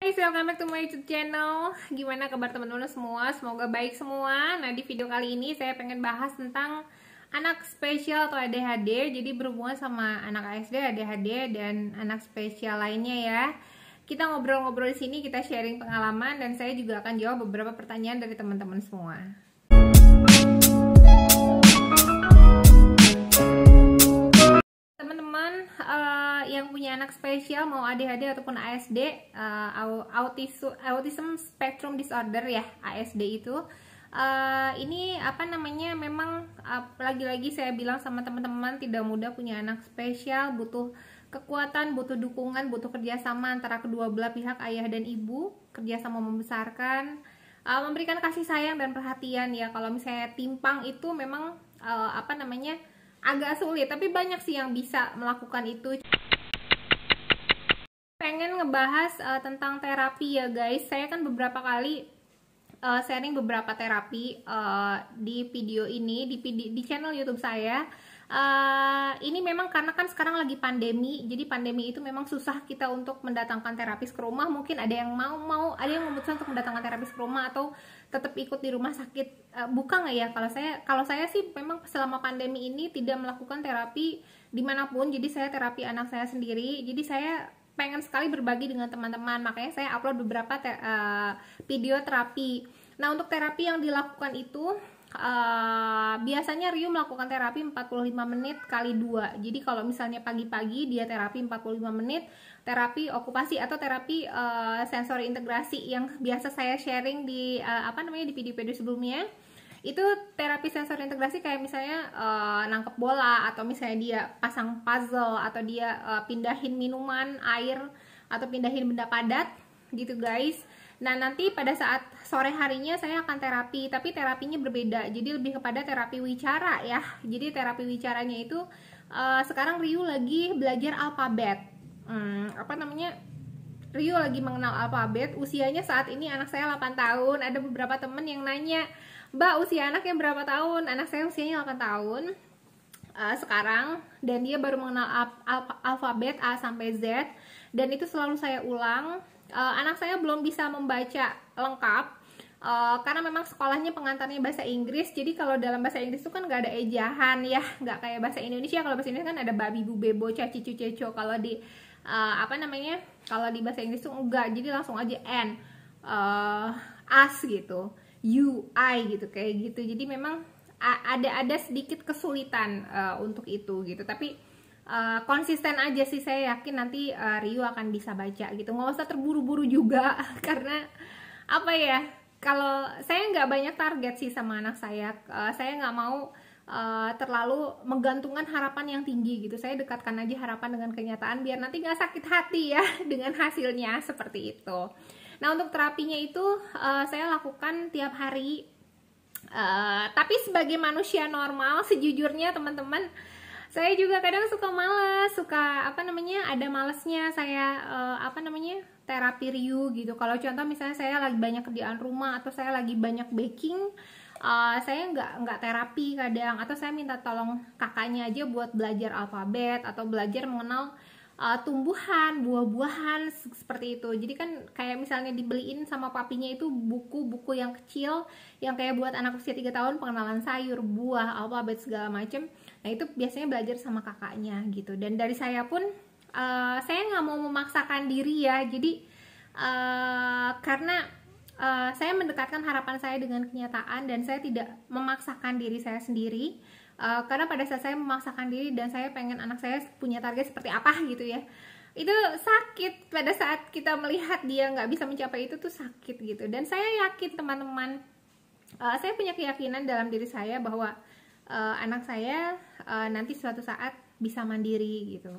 guys, welcome back to my YouTube channel. Gimana kabar teman-teman semua? Semoga baik semua. Nah, di video kali ini saya pengen bahas tentang anak spesial atau ADHD. Jadi berhubungan sama anak ASD, ADHD, dan anak spesial lainnya ya. Kita ngobrol-ngobrol di sini, kita sharing pengalaman, dan saya juga akan jawab beberapa pertanyaan dari teman-teman semua. Teman-teman yang punya anak spesial, mau ADHD ataupun ASD, Autism Spectrum Disorder ya, ASD itu, ini apa namanya, memang lagi-lagi saya bilang sama teman-teman, tidak mudah punya anak spesial, butuh kekuatan, butuh dukungan, butuh kerjasama antara kedua belah pihak, ayah dan ibu, kerjasama membesarkan, memberikan kasih sayang dan perhatian ya. Kalau misalnya timpang itu memang apa namanya, agak sulit, tapi banyak sih yang bisa melakukan itu. Pengen ngebahas tentang terapi ya guys. Saya kan beberapa kali sharing beberapa terapi di video ini, di channel YouTube saya. Ini memang karena kan sekarang lagi pandemi, jadi pandemi itu memang susah kita untuk mendatangkan terapis ke rumah. Mungkin ada yang ada yang memutuskan untuk mendatangkan terapis ke rumah atau tetap ikut di rumah sakit. Buka nggak ya? Kalau saya sih memang selama pandemi ini tidak melakukan terapi dimanapun. Jadi saya terapi anak saya sendiri. Jadi saya pengen sekali berbagi dengan teman-teman, makanya saya upload beberapa video terapi. Nah, untuk terapi yang dilakukan itu biasanya Rio melakukan terapi 45 menit kali 2. Jadi kalau misalnya pagi-pagi dia terapi 45 menit, terapi okupasi atau terapi sensori integrasi yang biasa saya sharing di di video-video sebelumnya. Itu terapi sensori integrasi kayak misalnya nangkep bola, atau misalnya dia pasang puzzle, atau dia pindahin minuman, air, atau pindahin benda padat gitu guys. Nah, nanti pada saat sore harinya saya akan terapi, tapi terapinya berbeda, jadi lebih kepada terapi wicara ya. Jadi terapi wicaranya itu sekarang Rio lagi belajar alfabet. Rio lagi mengenal alfabet. Usianya saat ini anak saya 8 tahun. Ada beberapa temen yang nanya, "Mbak, usia anaknya berapa tahun?" Anak saya usianya 8 tahun sekarang, dan dia baru mengenal alfabet A sampai Z, dan itu selalu saya ulang. Anak saya belum bisa membaca lengkap karena memang sekolahnya pengantarnya bahasa Inggris. Jadi kalau dalam bahasa Inggris itu kan nggak ada ejahan ya, nggak kayak bahasa Indonesia. Kalau bahasa Indonesia kan ada babi, bu, bebo, caci, cu, ceco. Kalau di kalau di bahasa Inggris tuh enggak, jadi langsung aja N, as gitu, you, I gitu, kayak gitu. Jadi memang ada sedikit kesulitan untuk itu gitu, tapi konsisten aja sih. Saya yakin nanti Rio akan bisa baca gitu, nggak usah terburu-buru juga karena apa ya, kalau saya nggak banyak target sih sama anak saya. Saya nggak mau terlalu menggantungkan harapan yang tinggi gitu. Saya dekatkan aja harapan dengan kenyataan biar nanti nggak sakit hati ya dengan hasilnya seperti itu. Nah, untuk terapinya itu saya lakukan tiap hari. Tapi sebagai manusia normal, sejujurnya teman-teman, saya juga kadang suka malas, ada malesnya saya terapi Rio gitu. Kalau contoh misalnya saya lagi banyak kerjaan rumah, atau saya lagi banyak baking, saya nggak terapi kadang, atau saya minta tolong kakaknya aja buat belajar alfabet atau belajar mengenal tumbuhan, buah-buahan seperti itu. Jadi kan kayak misalnya dibeliin sama papinya itu buku-buku yang kecil yang kayak buat anak usia 3 tahun, pengenalan sayur, buah, alfabet segala macem. Nah, itu biasanya belajar sama kakaknya gitu. Dan dari saya pun saya nggak mau memaksakan diri ya. Jadi karena saya mendekatkan harapan saya dengan kenyataan, dan saya tidak memaksakan diri saya sendiri. Karena pada saat saya memaksakan diri dan saya pengen anak saya punya target seperti apa gitu ya, itu sakit. Pada saat kita melihat dia nggak bisa mencapai itu tuh sakit gitu. Dan saya yakin teman-teman, saya punya keyakinan dalam diri saya bahwa anak saya nanti suatu saat bisa mandiri gitu.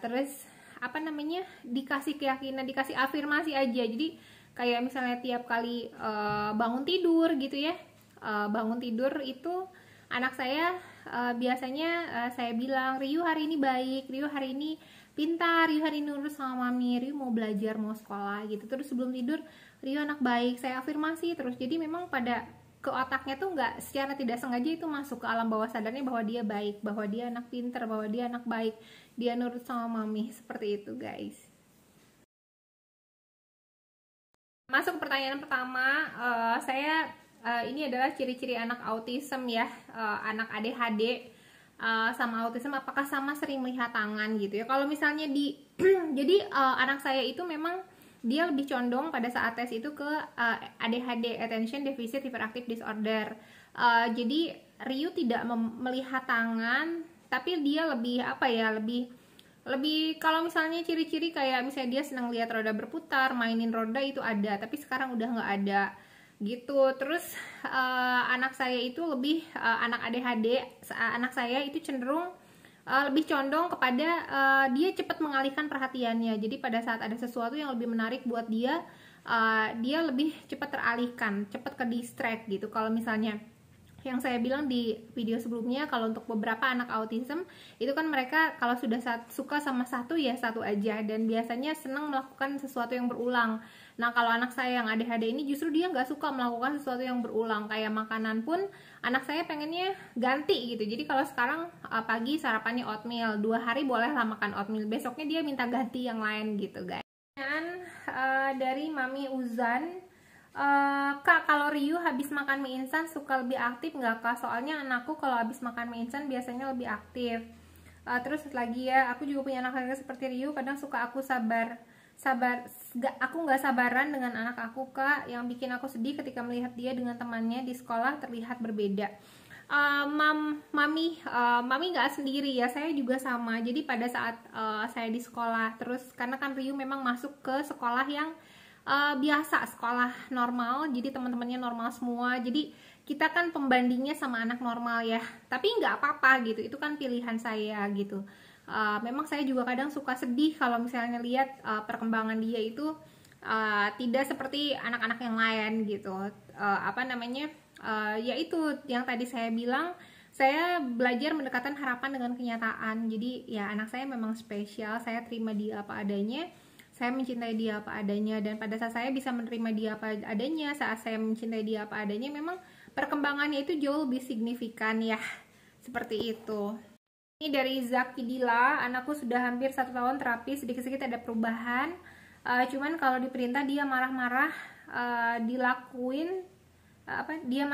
Terus dikasih keyakinan, dikasih afirmasi aja. Jadi kayak misalnya tiap kali bangun tidur gitu ya, bangun tidur itu anak saya biasanya saya bilang, "Rio hari ini baik, Rio hari ini pintar, Rio hari ini nurut sama mami, Rio mau belajar, mau sekolah," gitu. Terus sebelum tidur, "Rio anak baik," saya afirmasi terus. Jadi memang pada ke otaknya tuh nggak, secara tidak sengaja itu masuk ke alam bawah sadarnya bahwa dia baik, bahwa dia anak pintar, bahwa dia anak baik, dia nurut sama mami. Seperti itu guys. Masuk pertanyaan pertama, ini adalah ciri-ciri anak autism ya, anak ADHD sama autism apakah sama sering melihat tangan gitu ya. Kalau misalnya jadi anak saya itu memang dia lebih condong pada saat tes itu ke ADHD, Attention Deficit Hyperactive Disorder. Jadi Ryu tidak melihat tangan, tapi dia lebih apa ya, lebih kalau misalnya ciri-ciri kayak misalnya dia senang lihat roda berputar, mainin roda itu ada, tapi sekarang udah nggak ada gitu. Terus anak saya itu lebih anak ADHD, anak saya itu cenderung lebih condong kepada dia cepat mengalihkan perhatiannya. Jadi pada saat ada sesuatu yang lebih menarik buat dia, dia lebih cepat teralihkan, cepat ke distract gitu. Kalau misalnya yang saya bilang di video sebelumnya, kalau untuk beberapa anak autism itu kan mereka kalau sudah suka sama satu ya satu aja, dan biasanya senang melakukan sesuatu yang berulang. Nah kalau anak saya yang ADHD ini justru dia nggak suka melakukan sesuatu yang berulang, kayak makanan pun anak saya pengennya ganti gitu. Jadi kalau sekarang pagi sarapannya oatmeal, 2 hari bolehlah makan oatmeal, besoknya dia minta ganti yang lain gitu guys. Dan dari Mami Uzan, Kak, kalau Ryu habis makan mie instan suka lebih aktif nggak Kak? Soalnya anakku kalau habis makan mie instan biasanya lebih aktif. Terus lagi ya, aku juga punya anak seperti Ryu, kadang suka aku aku nggak sabaran dengan anak aku Kak. Yang bikin aku sedih ketika melihat dia dengan temannya di sekolah terlihat berbeda. Mami nggak sendiri ya, saya juga sama. Jadi pada saat saya di sekolah, terus karena kan Ryu memang masuk ke sekolah yang biasa, sekolah normal, jadi teman-temannya normal semua, jadi kita kan pembandingnya sama anak normal ya, tapi nggak apa-apa gitu, itu kan pilihan saya gitu. Memang saya juga kadang suka sedih kalau misalnya lihat perkembangan dia itu tidak seperti anak-anak yang lain gitu. Yaitu yang tadi saya bilang, saya belajar mendekatkan harapan dengan kenyataan. Jadi ya anak saya memang spesial, saya terima dia apa adanya, saya mencintai dia apa adanya, dan pada saat saya bisa menerima dia apa adanya, saat saya mencintai dia apa adanya, memang perkembangannya itu jauh lebih signifikan ya, seperti itu. Ini dari Zaki Dila, anakku sudah hampir 1 tahun terapi, sedikit-sedikit ada perubahan, cuman kalau diperintah dia marah-marah, dilakuin tapi dia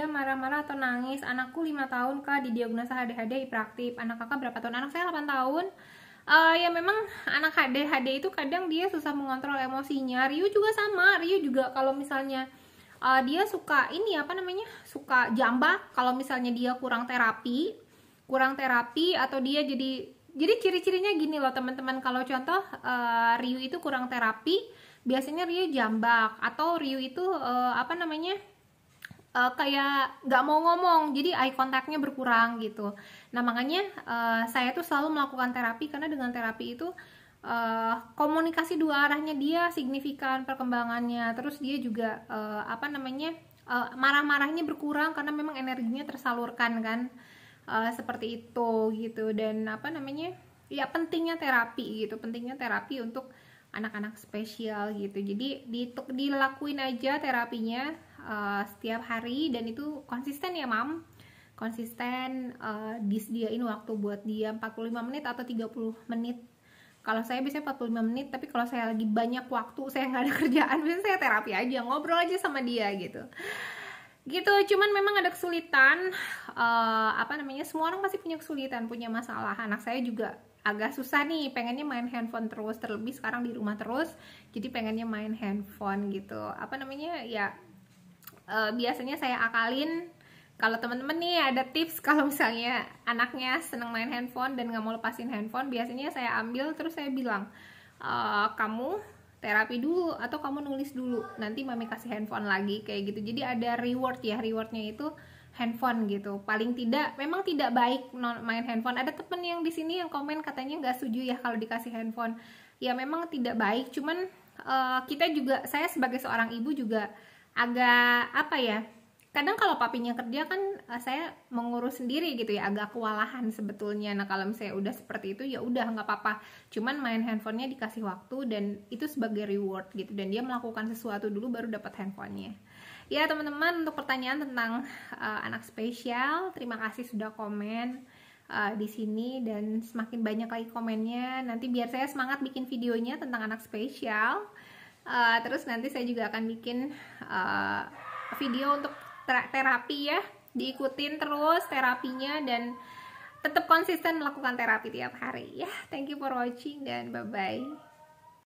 marah-marah atau nangis. Anakku 5 tahun Kak, didiagnosa ADHD hiperaktif. Anak kakak berapa tahun? Anak saya 8 tahun. Ya memang anak ADHD itu kadang dia susah mengontrol emosinya. Ryu juga sama, Ryu juga kalau misalnya dia suka suka jambak kalau misalnya dia kurang terapi atau dia jadi ciri-cirinya gini loh teman-teman. Kalau contoh Ryu itu kurang terapi, biasanya Ryu jambak, atau Ryu itu kayak nggak mau ngomong, jadi eye contactnya berkurang gitu. Nah makanya saya tuh selalu melakukan terapi, karena dengan terapi itu komunikasi dua arahnya dia signifikan perkembangannya. Terus dia juga marah-marahnya berkurang karena memang energinya tersalurkan kan, seperti itu gitu. Dan ya pentingnya terapi gitu, pentingnya terapi untuk anak-anak spesial gitu. Jadi dilakuin aja terapinya setiap hari, dan itu konsisten ya Mam, konsisten. Disediain waktu buat dia 45 menit atau 30 menit. Kalau saya biasanya 45 menit, tapi kalau saya lagi banyak waktu, saya nggak ada kerjaan, biasanya saya terapi aja, ngobrol aja sama dia gitu. Cuman memang ada kesulitan, semua orang pasti punya kesulitan, punya masalah. Anak saya juga agak susah nih, pengennya main handphone terus, terlebih sekarang di rumah terus, jadi pengennya main handphone gitu. Biasanya saya akalin. Kalau teman-teman nih ada tips kalau misalnya anaknya seneng main handphone dan nggak mau lepasin handphone, biasanya saya ambil terus saya bilang, kamu terapi dulu atau kamu nulis dulu, nanti mami kasih handphone lagi, kayak gitu. Jadi ada reward ya, rewardnya itu handphone gitu. Paling tidak, memang tidak baik main handphone. Ada temen yang di sini yang komen katanya nggak setuju ya kalau dikasih handphone. Ya memang tidak baik, cuman kita juga, saya sebagai seorang ibu juga agak kadang kalau papinya kerja kan saya mengurus sendiri gitu ya, agak kewalahan sebetulnya. Nah kalau misalnya udah seperti itu ya udah nggak apa-apa, cuman main handphonenya dikasih waktu dan itu sebagai reward gitu, dan dia melakukan sesuatu dulu baru dapat handphonenya. Ya teman-teman, untuk pertanyaan tentang anak spesial, terima kasih sudah komen. di sini, dan semakin banyak lagi komennya nanti biar saya semangat bikin videonya tentang anak spesial. Terus nanti saya juga akan bikin video untuk terapi ya, diikutin terus terapinya dan tetap konsisten melakukan terapi tiap hari ya. Thank you for watching dan bye bye.